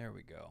There we go.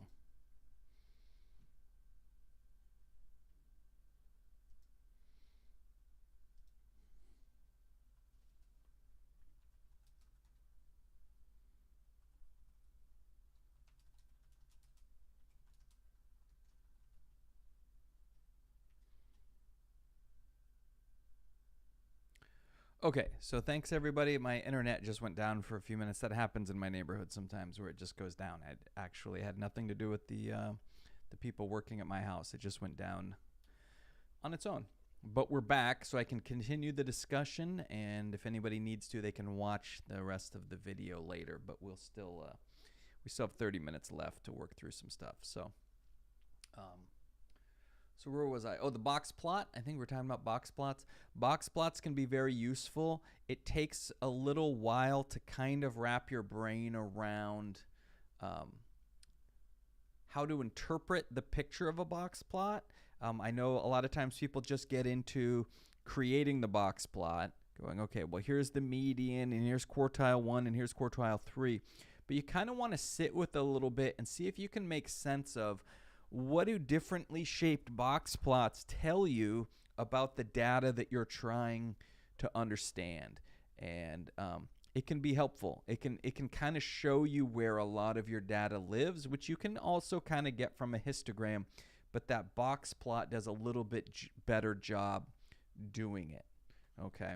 Okay, so thanks everybody. My internet just went down for a few minutes. That happens in my neighborhood sometimes, where it just goes down. It actually had nothing to do with the people working at my house. It just went down on its own. But we're back, so I can continue the discussion. And if anybody needs to, they can watch the rest of the video later. But we still have 30 minutes left to work through some stuff. So where was I? Oh, the box plot. I think we're talking about box plots. Box plots can be very useful. It takes a little while to kind of wrap your brain around how to interpret the picture of a box plot. I know a lot of times people just get into creating the box plot, going, okay, well, here's the median, and here's quartile 1, and here's quartile 3. But you kind of want to sit with it a little bit and see if you can make sense of what do differently shaped box plots tell you about the data that you're trying to understand. And it can be helpful. It can kind of show you where a lot of your data lives, which you can also kind of get from a histogram, but that box plot does a little bit better job doing it. Okay.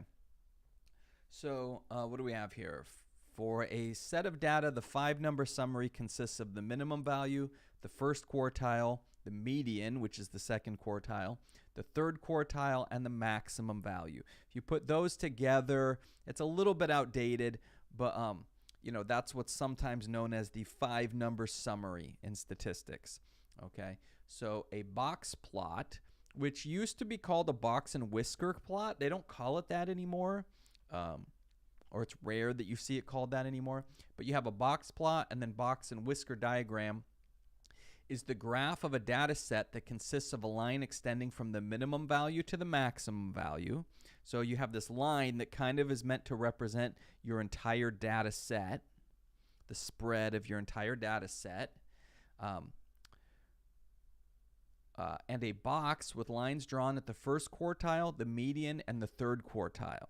So what do we have here? For a set of data, the 5-number summary consists of the minimum value, the first quartile, the median, which is the second quartile, the third quartile, and the maximum value. If you put those together, it's a little bit outdated, but that's what's sometimes known as the 5-number summary in statistics. Okay, so a box plot, which used to be called a box and whisker plot, they don't call it that anymore. Or it's rare that you see it called that anymore. But you have a box plot, and then box and whisker diagram is the graph of a data set that consists of a line extending from the minimum value to the maximum value. So you have this line that kind of is meant to represent your entire data set, the spread of your entire data set. And a box with lines drawn at the first quartile, the median, and the third quartile.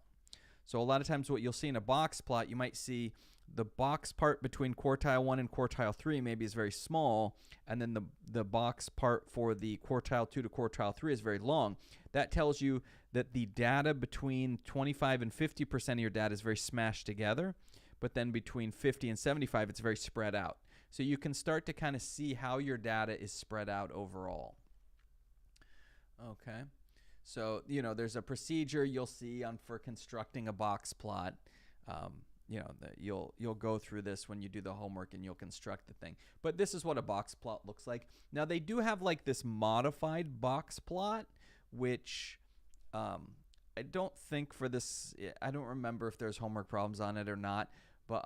So a lot of times what you'll see in a box plot, you might see the box part between quartile 1 and quartile 3 maybe is very small, and then the box part for the quartile 2 to quartile 3 is very long. That tells you that the data between 25 and 50% of your data is very smashed together, but then between 50 and 75, it's very spread out. So you can start to kind of see how your data is spread out overall. Okay. So, there's a procedure you'll see for constructing a box plot. You'll go through this when you do the homework and you'll construct the thing. But this is what a box plot looks like. Now, they do have like this modified box plot, which I don't think for this, I don't remember if there's homework problems on it or not. But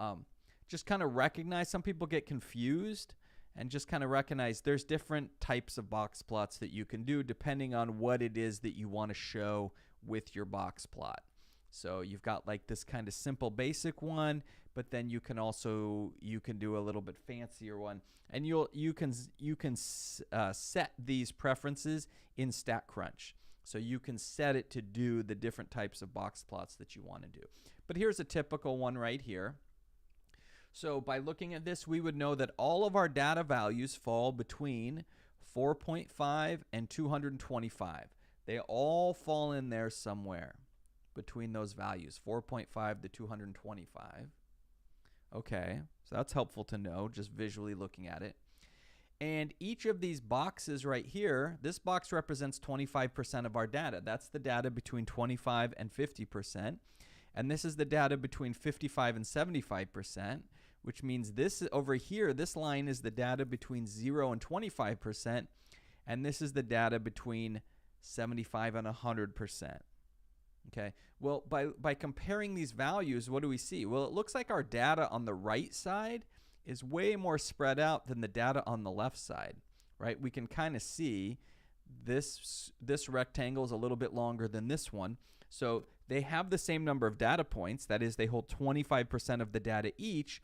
just kind of recognize some people get confused. And just kind of recognize there's different types of box plots that you can do depending on what it is that you want to show with your box plot. So you've got like this kind of simple basic one, but then you can do a little bit fancier one, and you can set these preferences in StatCrunch. So you can set it to do the different types of box plots that you want to do. But here's a typical one right here. So by looking at this, we would know that all of our data values fall between 4.5 and 225. They all fall in there somewhere between those values, 4.5 to 225. Okay, so that's helpful to know, just visually looking at it. And each of these boxes right here, this box represents 25% of our data. That's the data between 25 and 50%. And this is the data between 55 and 75%, which means this over here, this line is the data between 0 and 25%, and this is the data between 75 and 100%. Okay, well, by comparing these values, what do we see? Well, it looks like our data on the right side is way more spread out than the data on the left side, right? We can kind of see this rectangle is a little bit longer than this one. So they have the same number of data points. That is, they hold 25% of the data each,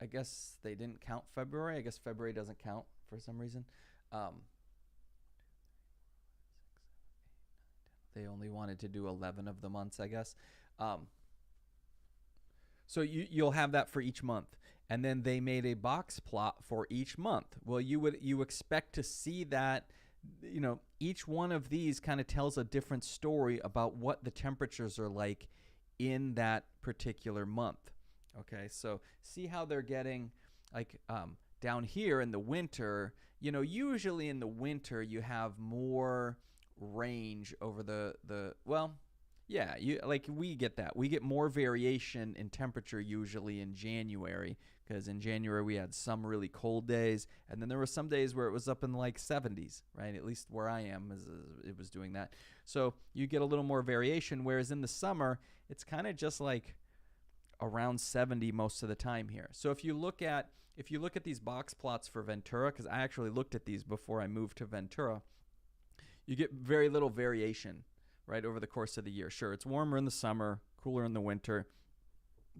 I guess they didn't count February. I guess February doesn't count for some reason. Um, they only wanted to do 11 of the months, I guess. Um, so you'll have that for each month, and then they made a box plot for each month. Well, you expect to see that. Each one of these kind of tells a different story about what the temperatures are like in that particular month. Okay, so see how they're getting like down here in the winter. Usually in the winter you have more range over the well, yeah, we get that. We get more variation in temperature usually in January, because in January we had some really cold days, and then there were some days where it was up in like 70s, right? At least where I am, it was doing that. So you get a little more variation, whereas in the summer it's kind of just like around 70 most of the time here. So if you look at these box plots for Ventura, because I actually looked at these before I moved to Ventura, you get very little variation, right, over the course of the year. Sure, it's warmer in the summer, cooler in the winter,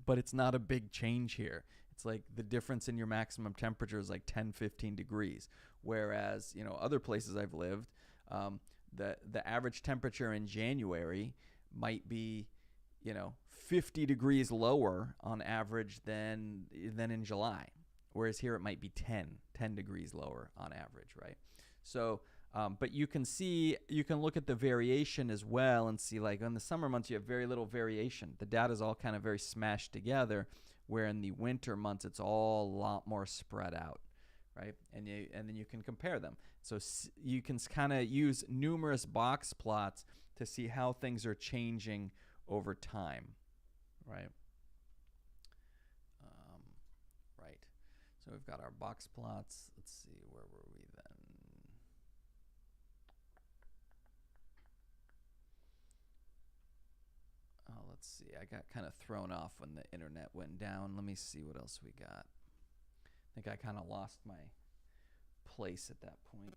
but it's not a big change here. It's like the difference in your maximum temperature is like 10, 15 degrees. Whereas, other places I've lived, the average temperature in January might be, 50 degrees lower on average than in July. Whereas here it might be 10 degrees lower on average, right? So, but you can look at the variation as well and see, like, in the summer months you have very little variation. The data is all kind of very smashed together, where in the winter months it's all a lot more spread out, right? And then you can compare them. So you can kind of use numerous box plots to see how things are changing over time, right? Right. So we've got our box plots. Let's see, where were we then? Let's see. I got kind of thrown off when the internet went down. Let me see what else we got. I think I kind of lost my place at that point.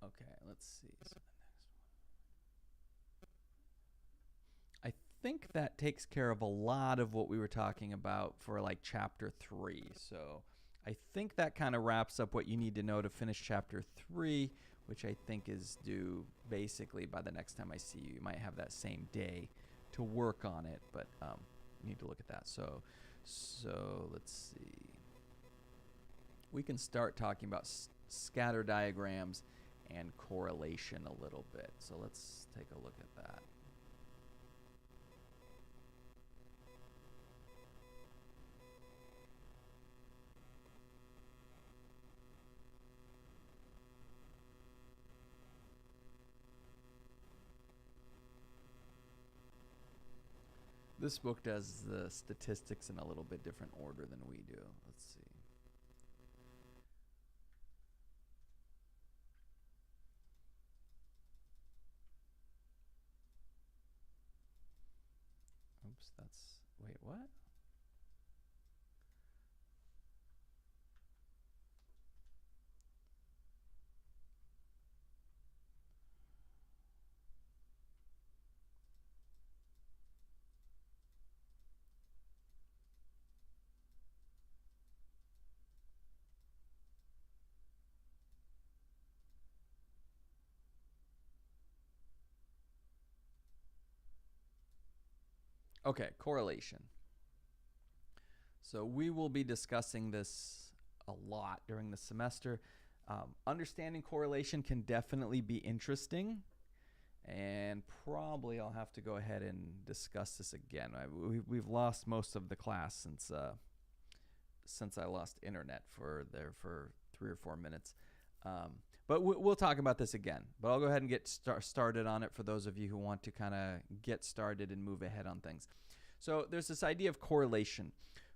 Okay, let's see. So the next one. I think that takes care of a lot of what we were talking about for like chapter 3. So I think that kind of wraps up what you need to know to finish chapter 3, which I think is due basically by the next time I see you. You might have that same day to work on it, but you need to look at that. So let's see. We can start talking about scatter diagrams and correlation a little bit. So let's take a look at that. This book does the statistics in a little bit different order than we do. Let's see. Oops, wait, what? Okay, correlation. So we will be discussing this a lot during the semester. Understanding correlation can definitely be interesting, and probably I'll have to go ahead and discuss this again. We've lost most of the class since I lost internet for 3 or 4 minutes. But we'll talk about this again. But I'll go ahead and get started on it for those of you who want to kind of get started and move ahead on things. So there's this idea of correlation.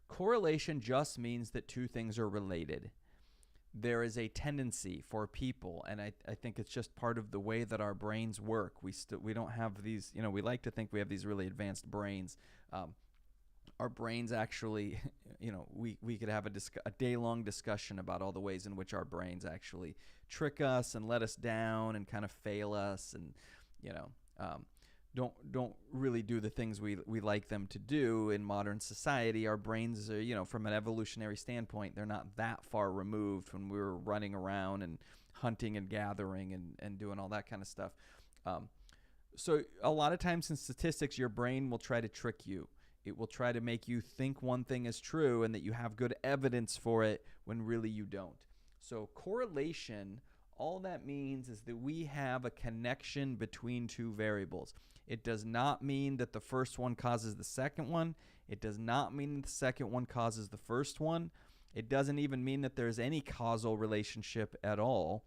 Correlation just means that two things are related. there is a tendency for people, and I think it's just part of the way that our brains work. We don't have these, we like to think we have these really advanced brains. Our brains actually, we could have a day-long discussion about all the ways in which our brains actually trick us and let us down and kind of fail us, and don't really do the things we like them to do in modern society. Our brains are, from an evolutionary standpoint, they're not that far removed when we were running around and hunting and gathering and doing all that kind of stuff. So a lot of times in statistics, your brain will try to trick you. It will try to make you think one thing is true and that you have good evidence for it when really you don't. So correlation, all that means is that we have a connection between two variables. It does not mean that the first one causes the second one. It does not mean that the second one causes the first one. It doesn't even mean that there's any causal relationship at all,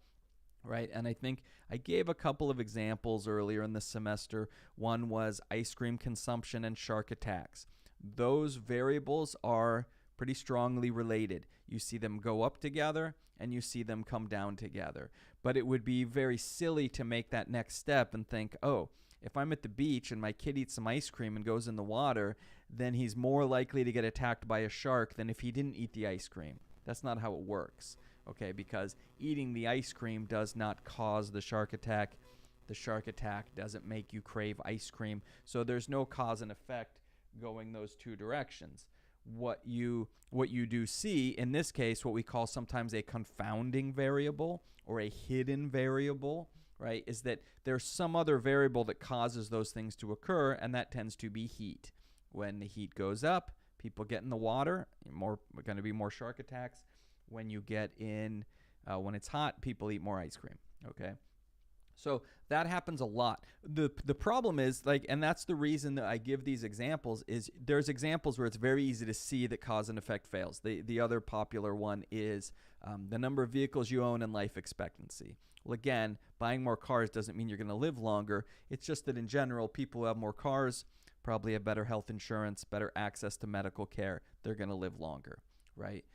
right? And I think I gave a couple of examples earlier in the semester. One was ice cream consumption and shark attacks. Those variables are pretty strongly related. You see them go up together and you see them come down together. But it would be very silly to make that next step and think, oh, if I'm at the beach and my kid eats some ice cream and goes in the water, then he's more likely to get attacked by a shark than if he didn't eat the ice cream. That's not how it works, okay? Because eating the ice cream does not cause the shark attack. The shark attack doesn't make you crave ice cream. So there's no cause and effect going those two directions. What you do see, in this case, what we call sometimes a confounding variable or a hidden variable, right, is that there's some other variable that causes those things to occur, and that tends to be heat. When the heat goes up, people get in the water, going to be more shark attacks. When you get in, when it's hot, people eat more ice cream, okay? So that happens a lot. The problem is, and that's the reason that I give these examples, is there's examples where it's very easy to see that cause and effect fails. The other popular one is the number of vehicles you own and life expectancy. Well, again, buying more cars doesn't mean you're going to live longer. It's just that in general, people who have more cars probably have better health insurance, better access to medical care. They're going to live longer, right?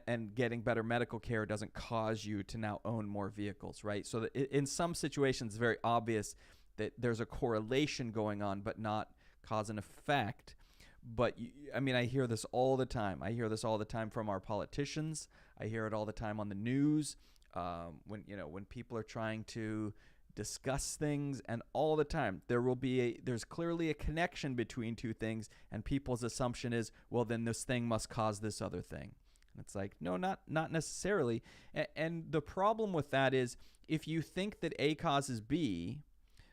And getting better medical care doesn't cause you to now own more vehicles, right? So that in some situations, it's very obvious that there's a correlation going on, but not cause and effect. But I hear this all the time. I hear this all the time from our politicians. I hear it all the time on the news. When people are trying to discuss things, and all the time there's clearly a connection between two things, and people's assumption is, well, then this thing must cause this other thing. And it's like, no, not necessarily. And the problem with that is, if you think that A causes B,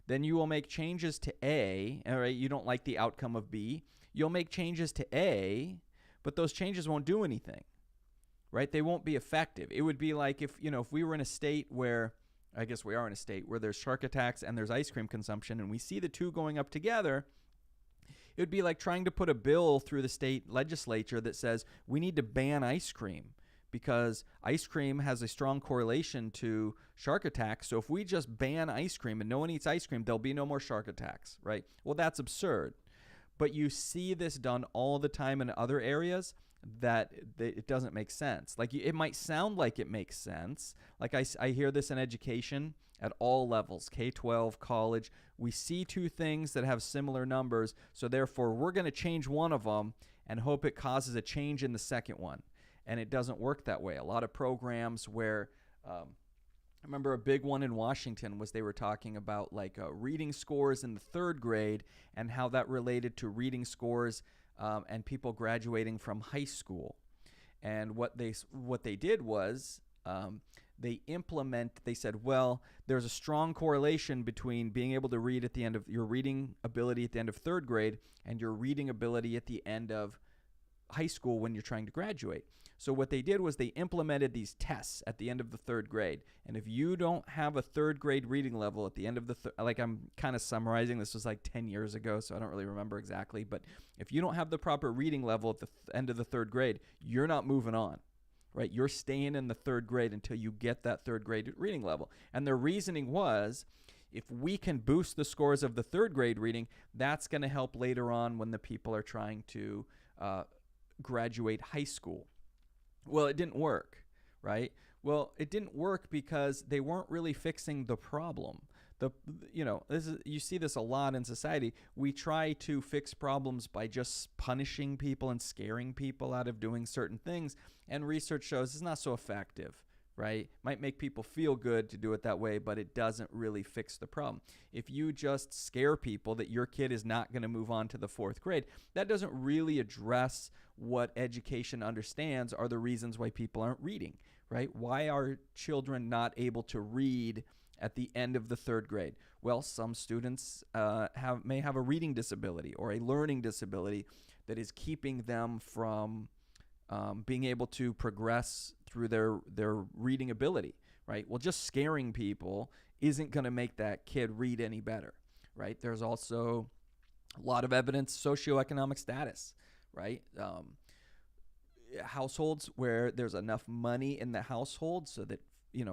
then you will make changes to A. All right, you don't like the outcome of B. You'll make changes to A, but those changes won't do anything, right? They won't be effective. It would be like if we were in a state where, I guess we are in a state where there's shark attacks and there's ice cream consumption, and we see the two going up together. It would be like trying to put a bill through the state legislature that says we need to ban ice cream because ice cream has a strong correlation to shark attacks. So if we just ban ice cream and no one eats ice cream, there'll be no more shark attacks, right? Well, that's absurd. But you see this done all the time in other areas that it doesn't make sense. Like, it might sound like it makes sense. Like I hear this in education at all levels, K-12, college. We see two things that have similar numbers, so therefore we're going to change one of them and hope it causes a change in the second one. And it doesn't work that way. A lot of programs where I remember a big one in Washington was they were talking about reading scores in the third grade and how that related to reading scores and people graduating from high school. And what they did was they said, well, there's a strong correlation between being able to read at the end of your reading ability at the end of third grade and your reading ability at the end of high school when you're trying to graduate. So what they did was they implemented these tests at the end of the third grade. And if you don't have a third grade reading level at the end of the I'm kind of summarizing, this was like 10 years ago, so I don't really remember exactly, but if you don't have the proper reading level at the end of the third grade, you're not moving on, right? You're staying in the third grade until you get that third grade reading level. And their reasoning was, if we can boost the scores of the third grade reading, that's going to help later on when the people are trying to graduate high school. Well, it didn't work, right? Well, it didn't work because they weren't really fixing the problem. The this is, you see this a lot in society. We try to fix problems by just punishing people and scaring people out of doing certain things, and research shows it's not so effective, right? Might make people feel good to do it that way, but it doesn't really fix the problem. If you just scare people that your kid is not going to move on to the 4th grade, that doesn't really address what education understands are the reasons why people aren't reading, right? Why are children not able to read at the end of the 3rd grade? Well, some students may have a reading disability or a learning disability that is keeping them from being able to progress through their reading ability, right? Well, just scaring people isn't going to make that kid read any better, right? There's also a lot of evidence, socioeconomic status, right? Households where there's enough money in the household so that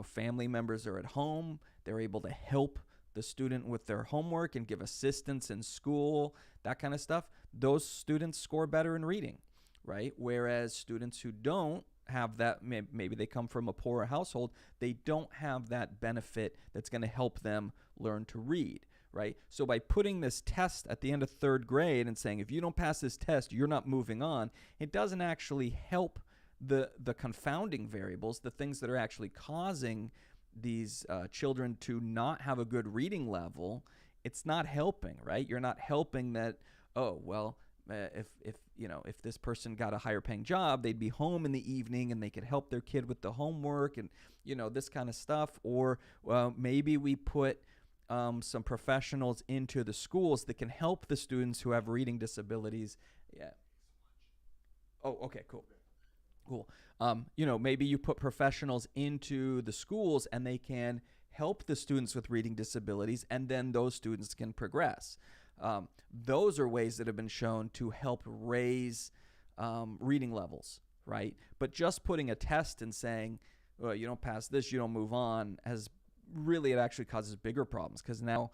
family members are at home, they're able to help the student with their homework and give assistance in school, that kind of stuff. Those students score better in reading, right? Whereas students who don't have that, maybe they come from a poorer household, they don't have that benefit that's going to help them learn to read, right? So by putting this test at the end of 3rd grade and saying, if you don't pass this test, you're not moving on, it doesn't actually help the confounding variables, the things that are actually causing these children to not have a good reading level. It's not helping, right? You're not helping that, oh, well, if this person got a higher paying job, they'd be home in the evening and they could help their kid with the homework and, this kind of stuff. Or maybe we put some professionals into the schools that can help the students who have reading disabilities. Yeah. Oh, okay, cool. Cool. Maybe you put professionals into the schools and they can help the students with reading disabilities, and then those students can progress. Those are ways that have been shown to help raise reading levels, right? But just putting a test and saying, well, you don't pass this, you don't move on, it actually causes bigger problems, because now,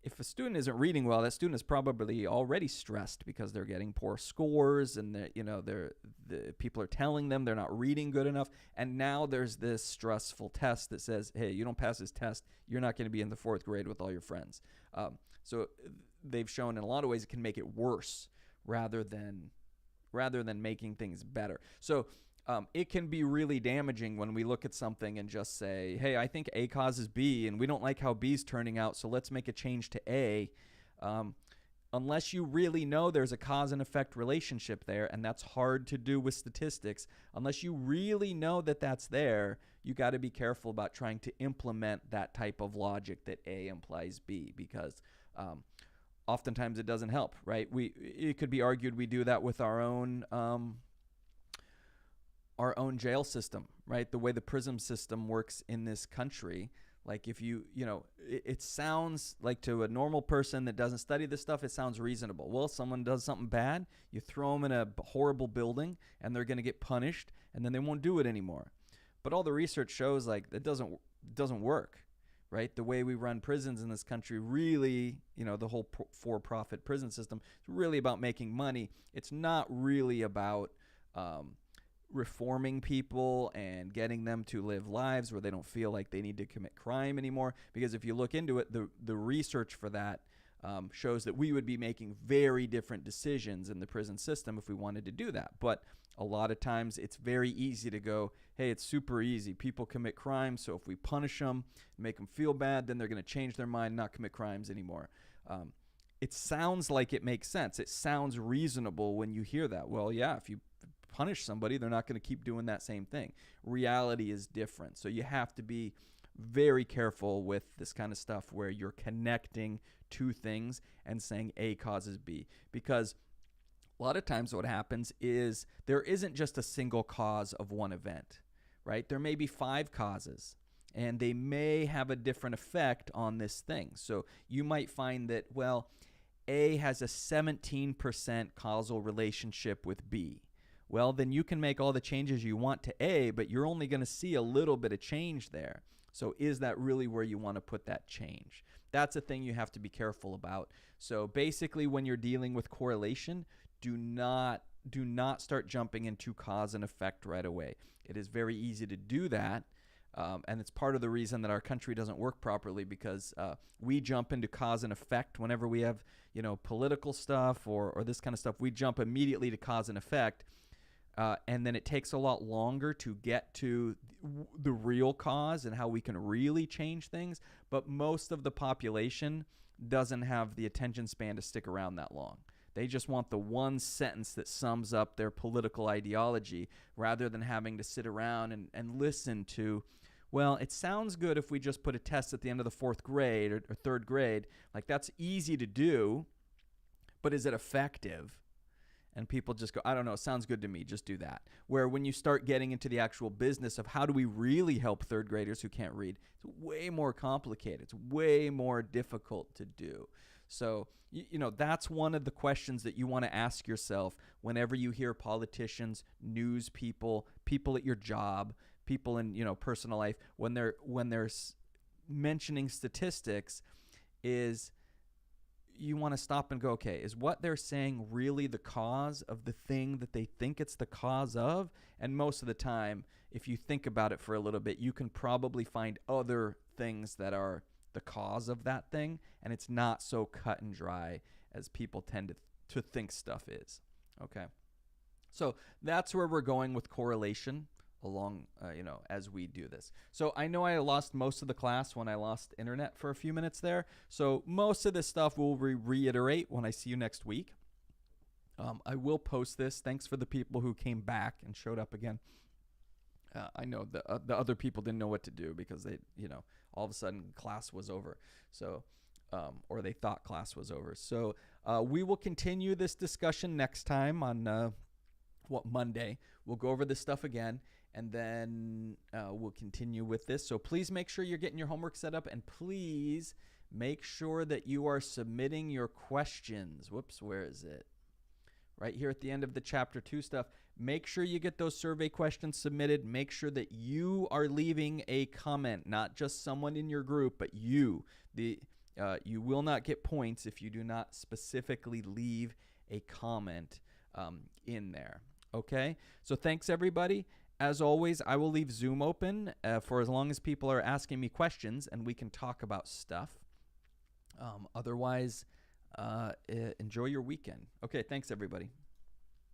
if a student isn't reading well, that student is probably already stressed because they're getting poor scores, and the people are telling them they're not reading good enough. And now there's this stressful test that says, hey, you don't pass this test, you're not going to be in the 4th grade with all your friends. So they've shown in a lot of ways it can make it worse rather than making things better. So it can be really damaging when we look at something and just say, hey, I think A causes B, and we don't like how B's turning out, so let's make a change to A. Unless you really know there's a cause and effect relationship there, and that's hard to do with statistics, unless you really know that that's there, you got to be careful about trying to implement that type of logic that A implies B, because oftentimes it doesn't help, right? It could be argued we do that with our own jail system, right? The way the prison system works in this country. Like if it sounds like to a normal person that doesn't study this stuff, it sounds reasonable. Well, someone does something bad, you throw them in a horrible building and they're going to get punished, and then they won't do it anymore. But all the research shows like it doesn't work, right? The way we run prisons in this country really, the whole for-profit prison system is really about making money. It's not really about reforming people and getting them to live lives where they don't feel like they need to commit crime anymore. Because if you look into it, the research for that shows that we would be making very different decisions in the prison system if we wanted to do that. But a lot of times it's very easy to go, hey, it's super easy. People commit crimes, so if we punish them, make them feel bad, then they're going to change their mind, not commit crimes anymore. It sounds like it makes sense. It sounds reasonable when you hear that. Well, yeah, if you punish somebody, they're not going to keep doing that same thing. Reality is different. So you have to be very careful with this kind of stuff where you're connecting two things and saying A causes B, because a lot of times what happens is there isn't just a single cause of one event, right? There may be 5 causes, and they may have a different effect on this thing. So you might find that, well, A has a 17% causal relationship with B. Well, then you can make all the changes you want to A, but you're only going to see a little bit of change there. So is that really where you want to put that change? That's a thing you have to be careful about. So basically, when you're dealing with correlation, do not not start jumping into cause and effect right away. It is very easy to do that. And it's part of the reason that our country doesn't work properly, because we jump into cause and effect whenever we have, political stuff or this kind of stuff. We jump immediately to cause and effect, and then it takes a lot longer to get to the real cause and how we can really change things. But most of the population doesn't have the attention span to stick around that long. They just want the one sentence that sums up their political ideology, rather than having to sit around and listen to, well, it sounds good if we just put a test at the end of the fourth grade or third grade. Like, that's easy to do, but is it effective? And people just go, I don't know, it sounds good to me, just do that. Where when you start getting into the actual business of how do we really help third graders who can't read, it's way more complicated. It's way more difficult to do. So, that's one of the questions that you want to ask yourself whenever you hear politicians, news people, people at your job, people in, personal life, when they're mentioning statistics, is you want to stop and go, okay, is what they're saying really the cause of the thing that they think it's the cause of? And most of the time, if you think about it for a little bit, you can probably find other things that are the cause of that thing, and it's not so cut and dry as people tend to think stuff is. Okay, so that's where we're going with correlation along, as we do this. So I know I lost most of the class when I lost internet for a few minutes there. So most of this stuff will reiterate when I see you next week. I will post this. Thanks for the people who came back and showed up again. I know the other people didn't know what to do because they, all of a sudden class was over. So, or they thought class was over. So we will continue this discussion next time on Monday. We'll go over this stuff again, and then we'll continue with this. So please make sure you're getting your homework set up, and please make sure that you are submitting your questions. Whoops, where is it? Right here at the end of the Chapter 2 stuff. Make sure you get those survey questions submitted. Make sure that you are leaving a comment, not just someone in your group, but you. You will not get points if you do not specifically leave a comment in there. Okay? So thanks, everybody. As always, I will leave Zoom open for as long as people are asking me questions, and we can talk about stuff. Otherwise, enjoy your weekend. Okay, thanks, everybody.